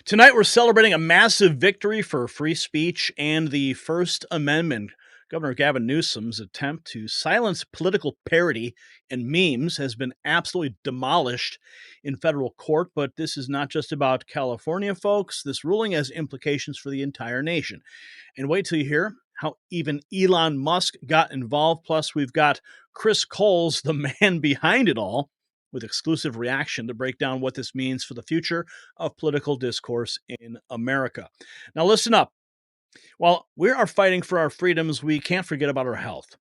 Tonight, we're celebrating a massive victory for free speech and the First Amendment. Governor Gavin Newsom's attempt to silence political parody and memes has been absolutely demolished in federal court. But this is not just about California, folks. This ruling has implications for the entire nation. And wait till you hear how even Elon Musk got involved. Plus, we've got Chris Coles, the man behind it all, with exclusive reaction to break down what this means for the future of political discourse in America. Now, listen up. While we are fighting for our freedoms, we can't forget about our health.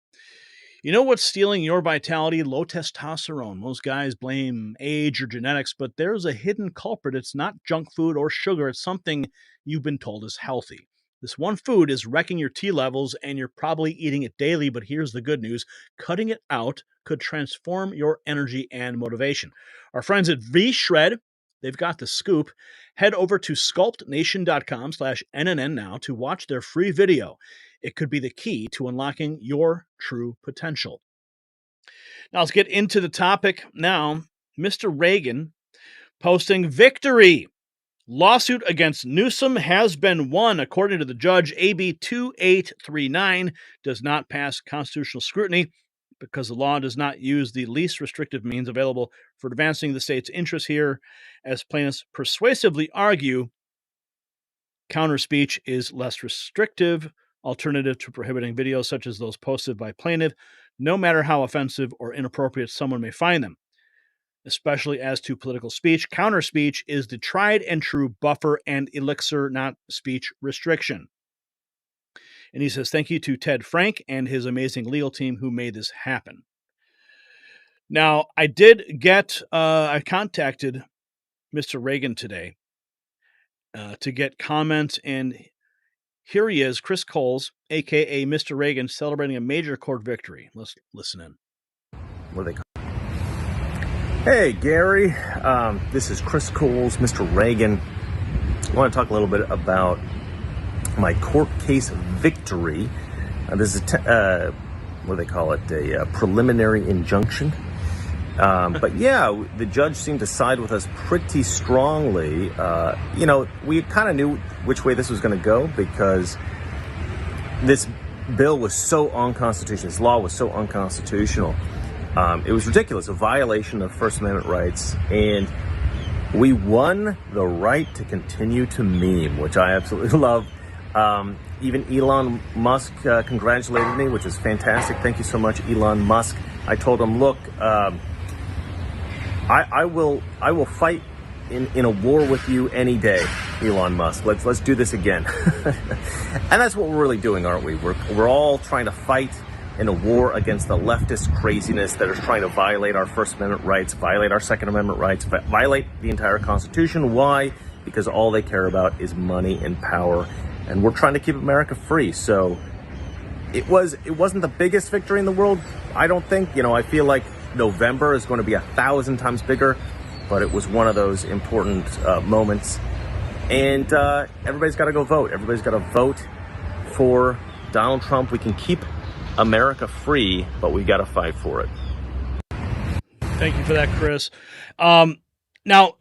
You know what's stealing your vitality? Low testosterone. Most guys blame age or genetics, but there's a hidden culprit. It's not junk food or sugar. It's something you've been told is healthy. This one food is wrecking your T levels, and you're probably eating it daily, but here's the good news. Cutting it out could transform your energy and motivation. Our friends at V-Shred, they've got the scoop. Head over to sculptnation.com/NNN now to watch their free video. It could be the key to unlocking your true potential. Now, let's get into the topic now. Mr. Reagan posting victory. Lawsuit against Newsom has been won. According to the judge, AB 2839 does not pass constitutional scrutiny because the law does not use the least restrictive means available for advancing the state's interests here. As plaintiffs persuasively argue, counter speech is less restrictive alternative to prohibiting videos such as those posted by plaintiff, no matter how offensive or inappropriate someone may find them. Especially as to political speech, counter speech is the tried and true buffer and elixir, not speech restriction. And he says, thank you to Ted Frank and his amazing legal team who made this happen. Now, I contacted Mr. Reagan today to get comments, and here he is, Chris Coles, a.k.a. Mr. Reagan, celebrating a major court victory. Let's listen in. What are they called? Hey, Gary. This is Chris Coles, Mr. Reagan. I want to talk a little bit about my court case victory. This is what do they call it? A preliminary injunction. But yeah, the judge seemed to side with us pretty strongly. We kind of knew which way this was going to go because this bill was so unconstitutional. This law was so unconstitutional. It was ridiculous, a violation of First Amendment rights. And we won the right to continue to meme, which I absolutely love. Even Elon Musk congratulated me, which is fantastic. Thank you so much, Elon Musk. I told him, look, I will fight in a war with you any day, Elon Musk. Let's do this again. And that's what we're really doing, aren't we? We're all trying to fight in a war against the leftist craziness that is trying to violate our First Amendment rights, violate our Second Amendment rights, violate the entire Constitution. Why? Because all they care about is money and power, and we're trying to keep America free. So it wasn't the biggest victory in the world, I don't think. I feel like November is going to be 1,000 times bigger, but it was one of those important moments. And everybody's got to go vote. Everybody's got to vote for Donald Trump. We can keep America free, but we got to fight for it. Thank you for that, Chris. Now,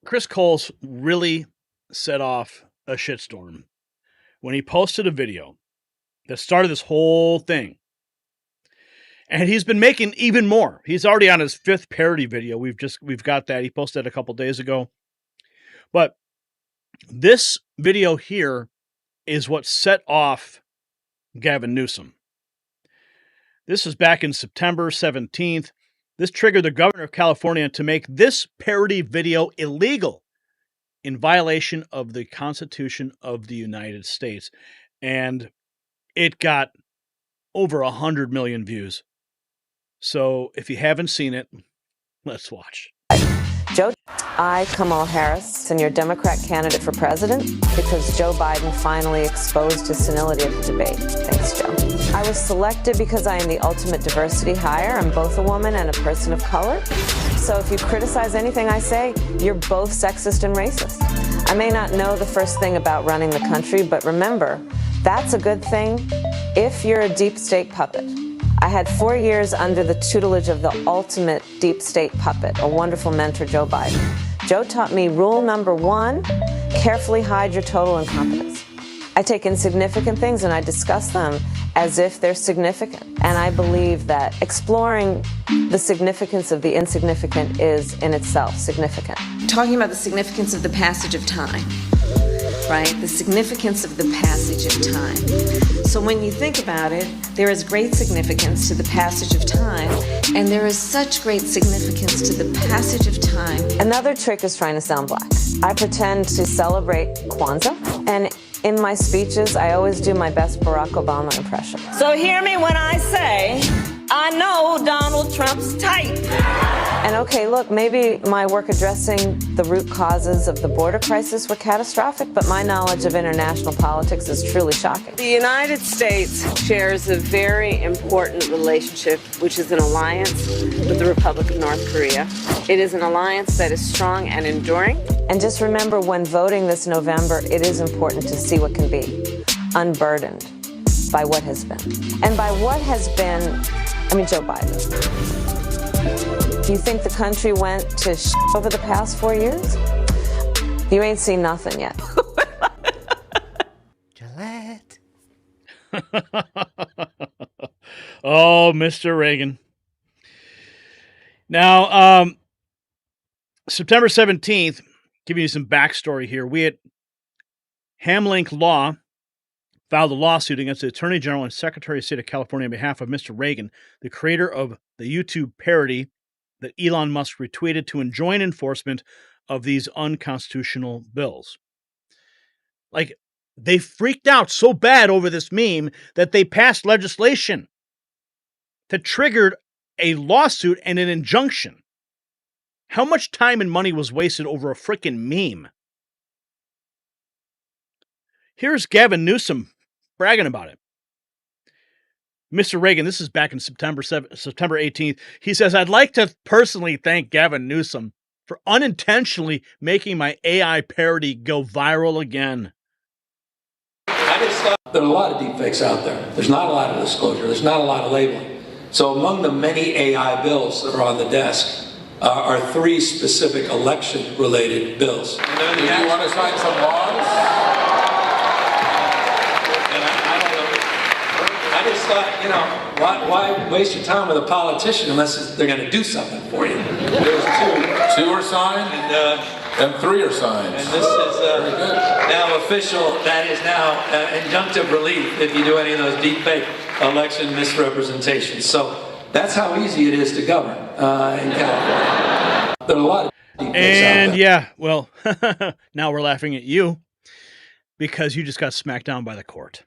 Chris Coles really set off a shitstorm when he posted a video that started this whole thing. And he's been making even more. He's already on his 5th parody video. We've got that. He posted that a couple days ago. But this video here is what set off Gavin Newsom. This was back in September 17th. This triggered the governor of California to make this parody video illegal in violation of the Constitution of the United States. And it got over 100 million views. So if you haven't seen it, let's watch. Joe, I, Kamala Harris, and your Democrat candidate for president, because Joe Biden finally exposed his senility at the debate. Thanks, Joe. I was selected because I am the ultimate diversity hire. I'm both a woman and a person of color. So if you criticize anything I say, you're both sexist and racist. I may not know the first thing about running the country, but remember, that's a good thing if you're a deep state puppet. I had 4 years under the tutelage of the ultimate deep state puppet, a wonderful mentor, Joe Biden. Joe taught me rule number one, carefully hide your total incompetence. I take insignificant things and I discuss them as if they're significant. And I believe that exploring the significance of the insignificant is in itself significant. Talking about the significance of the passage of time, right? The significance of the passage of time. So when you think about it, there is great significance to the passage of time, and there is such great significance to the passage of time. Another trick is trying to sound black. I pretend to celebrate Kwanzaa, and in my speeches, I always do my best Barack Obama impression. So hear me when I say, I know Donald Trump's type. And okay, look, maybe my work addressing the root causes of the border crisis were catastrophic, but my knowledge of international politics is truly shocking. The United States shares a very important relationship, which is an alliance with the Republic of North Korea. It is an alliance that is strong and enduring. And just remember, when voting this November, it is important to see what can be, unburdened by what has been. And by what has been, I mean Joe Biden. You think the country went to over the past 4 years? You ain't seen nothing yet. Gillette. Oh, Mr. Reagan. Now, September 17th, giving you some backstory here. We at Hamlink Law filed a lawsuit against the Attorney General and Secretary of State of California on behalf of Mr. Reagan, the creator of the YouTube parody that Elon Musk retweeted to enjoin enforcement of these unconstitutional bills. Like, they freaked out so bad over this meme that they passed legislation that triggered a lawsuit and an injunction. How much time and money was wasted over a frickin' meme? Here's Gavin Newsom bragging about it. Mr. Reagan, this is back in September 18th. He says, I'd like to personally thank Gavin Newsom for unintentionally making my AI parody go viral again. I just thought there are a lot of deepfakes out there. There's not a lot of disclosure. There's not a lot of labeling. So among the many AI bills that are on the desk are three specific election-related bills. Do you want to sign some laws? I just thought, why waste your time with a politician unless they're going to do something for you? There's two. Two are signed, and three are signed. And this is now official. That is now injunctive relief if you do any of those deepfake election misrepresentations. So that's how easy it is to govern in California. There are a lot of deepfakes out there. Yeah, well, now we're laughing at you because you just got smacked down by the court.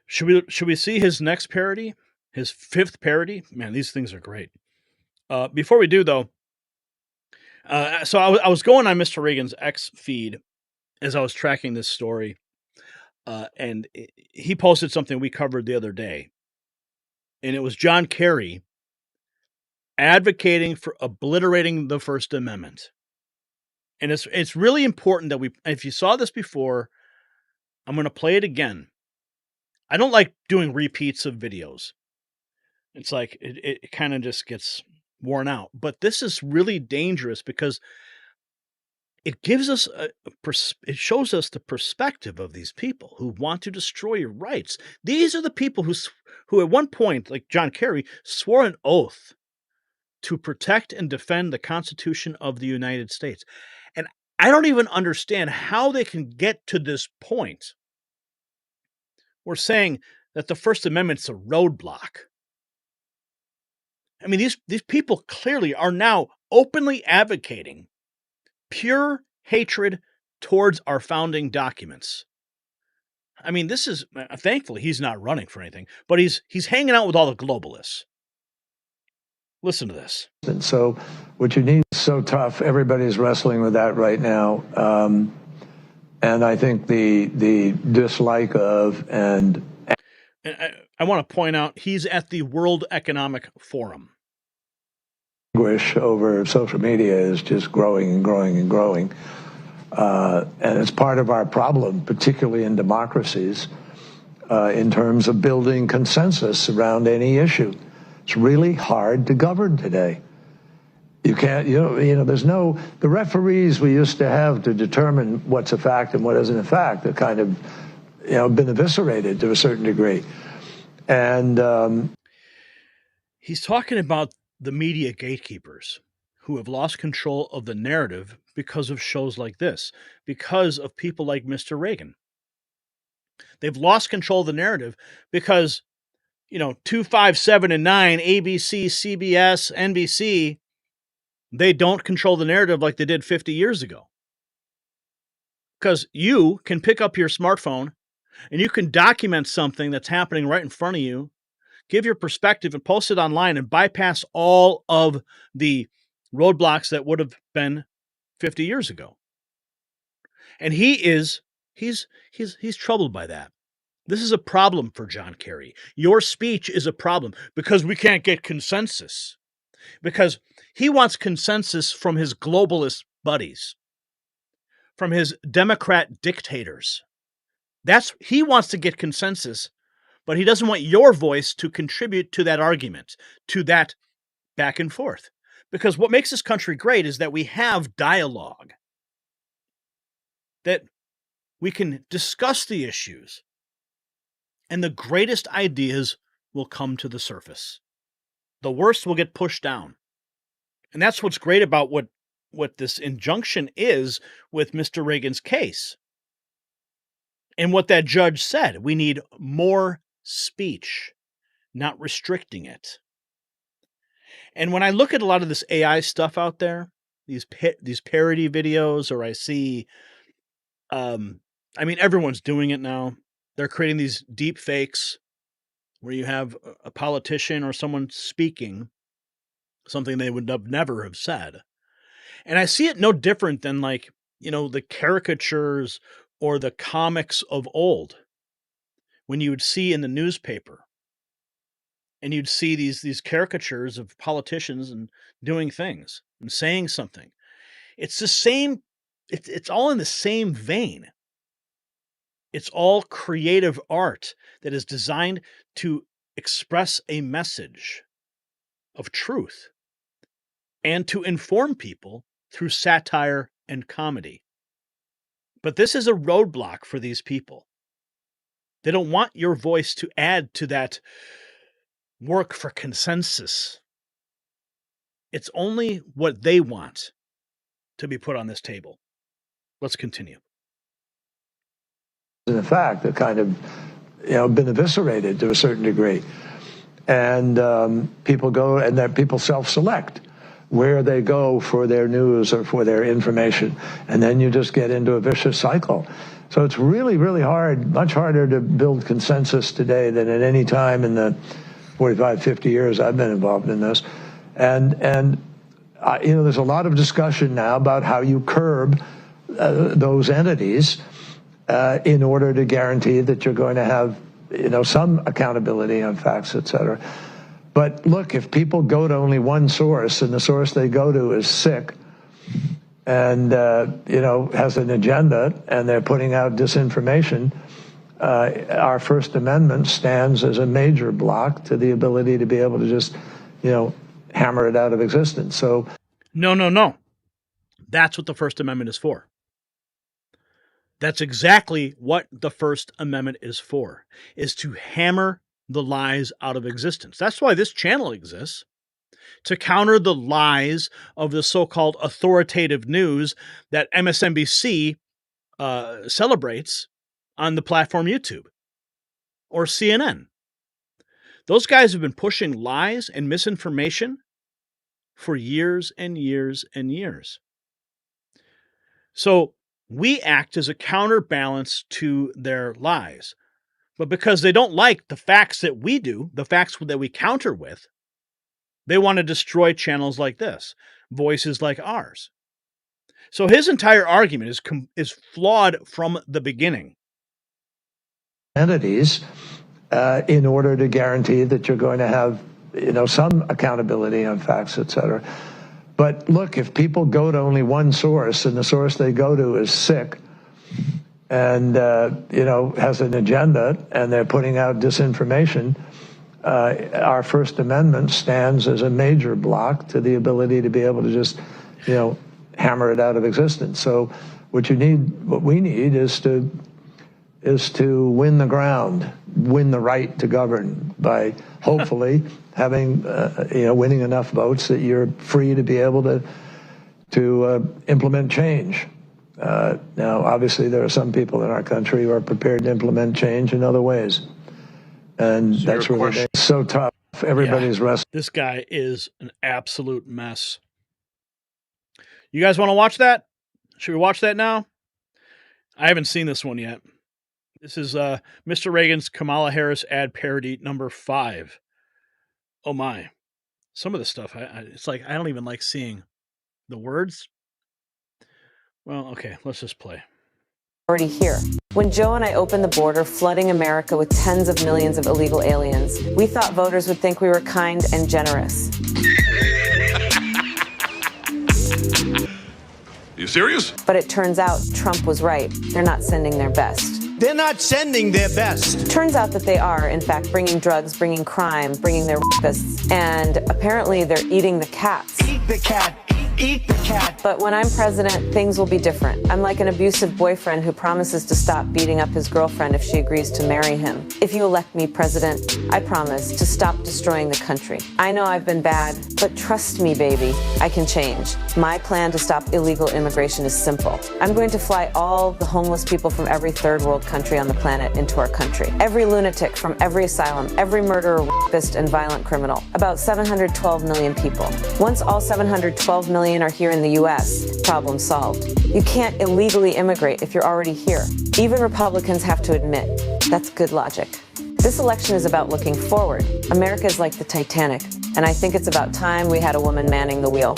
Should we see his next parody? His fifth parody? Man, these things are great. Before we do, though, so I was going on Mr. Reagan's X feed as I was tracking this story, and he posted something we covered the other day, and it was John Kerry advocating for obliterating the First Amendment. And it's really important that if you saw this before, I'm going to play it again. I don't like doing repeats of videos. It's like it kind of just gets worn out. But this is really dangerous because it gives us it shows us the perspective of these people who want to destroy your rights. These are the people who at one point, like John Kerry, swore an oath to protect and defend the Constitution of the United States. And I don't even understand how they can get to this point. We're saying that the First Amendment's a roadblock. I mean, these people clearly are now openly advocating pure hatred towards our founding documents. I mean, this is, thankfully, he's not running for anything, but he's hanging out with all the globalists. Listen to this. And so what you need is so tough. Everybody's wrestling with that right now. And I think the dislike of and I want to point out he's at the World Economic Forum. Anguish over social media is just growing and growing and growing. And it's part of our problem, particularly in democracies, in terms of building consensus around any issue. It's really hard to govern today. You can't, there's no, the referees we used to have to determine what's a fact and what isn't a fact are kind of, been eviscerated to a certain degree. And he's talking about the media gatekeepers who have lost control of the narrative because of shows like this, because of people like Mr. Reagan. They've lost control of the narrative because, 2, 5, 7, and 9, ABC, CBS, NBC, they don't control the narrative like they did 50 years ago. Because you can pick up your smartphone and you can document something that's happening right in front of you, give your perspective and post it online and bypass all of the roadblocks that would have been 50 years ago. And he's troubled by that. This is a problem for John Kerry. Your speech is a problem because we can't get consensus. Because he wants consensus from his globalist buddies, from his Democrat dictators. He wants to get consensus, but he doesn't want your voice to contribute to that argument, to that back and forth. Because what makes this country great is that we have dialogue, that we can discuss the issues, and the greatest ideas will come to the surface. The worst will get pushed down. And that's what's great about what this injunction is with Mr. Reagan's case. And what that judge said, we need more speech, not restricting it. And when I look at a lot of this AI stuff out there, these parody videos, or I see, everyone's doing it now. They're creating these deep fakes where you have a politician or someone speaking something they would never have said. And I see it no different than the caricatures or the comics of old, when you would see in the newspaper and you'd see these caricatures of politicians and doing things and saying something. It's the same. It's all in the same vein. It's all creative art that is designed to express a message of truth and to inform people through satire and comedy. But this is a roadblock for these people. They don't want your voice to add to that work for consensus. It's only what they want to be put on this table. Let's continue. In fact, that kind of, been eviscerated to a certain degree. And people go and that people self-select where they go for their news or for their information. And then you just get into a vicious cycle. So it's really, really hard, much harder to build consensus today than at any time in the 45, 50 years I've been involved in this. And there's a lot of discussion now about how you curb those entities in order to guarantee that you're going to have, some accountability on facts, et cetera. But look, if people go to only one source and the source they go to is sick and, has an agenda and they're putting out disinformation, our First Amendment stands as a major block to the ability to be able to just, hammer it out of existence. So, No. That's what the First Amendment is for. That's exactly what the First Amendment is for, is to hammer the lies out of existence. That's why this channel exists, to counter the lies of the so-called authoritative news that MSNBC celebrates on the platform YouTube or CNN. Those guys have been pushing lies and misinformation for years and years and years. So we act as a counterbalance to their lies. But because they don't like the facts that we do, the facts that we counter with, they want to destroy channels like this, voices like ours. So his entire argument is flawed from the beginning. Entities, in order to guarantee that you're going to have, some accountability on facts, et cetera. But look, if people go to only one source and the source they go to is sick and, has an agenda and they're putting out disinformation, our First Amendment stands as a major block to the ability to be able to just, hammer it out of existence. So what we need is to win the ground, win the right to govern by hopefully having, winning enough votes that you're free to be able to implement change. Now, obviously, there are some people in our country who are prepared to implement change in other ways. And so that's really so tough. Everybody's wrestling. This guy is an absolute mess. You guys want to watch that? Should we watch that now? I haven't seen this one yet. This is Mr. Reagan's Kamala Harris ad parody number 5. Oh my. Some of the stuff, it's like I don't even like seeing the words. Well, okay, let's just play. Already here. When Joe and I opened the border, flooding America with tens of millions of illegal aliens, we thought voters would think we were kind and generous. You serious? But it turns out Trump was right. They're not sending their best. They're not sending their best. Turns out that they are, in fact, bringing drugs, bringing crime, bringing their rapists, and apparently they're eating the cats. Eat the cat. Eat the cat. But when I'm president, things will be different. I'm like an abusive boyfriend who promises to stop beating up his girlfriend if she agrees to marry him. If you elect me president, I promise to stop destroying the country. I know I've been bad, but trust me, baby, I can change. My plan to stop illegal immigration is simple. I'm going to fly all the homeless people from every third world country on the planet into our country. Every lunatic from every asylum, every murderer, rapist, and violent criminal. About 712 million people. Once all 712 million are here in the U.S., problem solved. You can't illegally immigrate if you're already here. Even Republicans have to admit that's good logic. This election is about looking forward. America is like the Titanic, and I think it's about time we had a woman manning the wheel.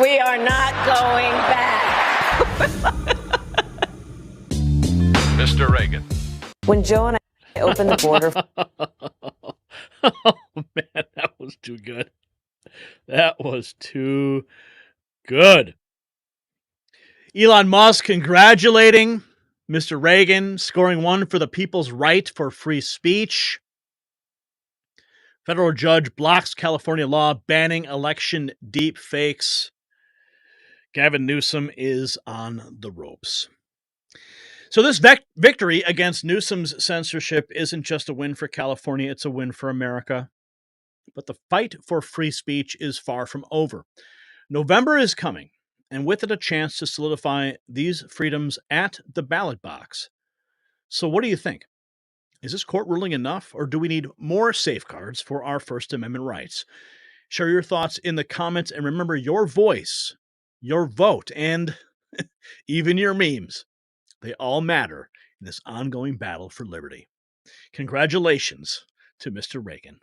We are not going back. Mr. Reagan. When Joe and I opened the border... Oh, man, that was too good. That was too good. Elon Musk congratulating Mr. Reagan, scoring one for the people's right for free speech. Federal judge blocks California law banning election deep fakes. Gavin Newsom is on the ropes. So this victory against Newsom's censorship isn't just a win for California, it's a win for America. But the fight for free speech is far from over. November is coming, and with it a chance to solidify these freedoms at the ballot box. So what do you think? Is this court ruling enough, or do we need more safeguards for our First Amendment rights? Share your thoughts in the comments, and remember, your voice, your vote, and even your memes, they all matter in this ongoing battle for liberty. Congratulations to Mr. Reagan.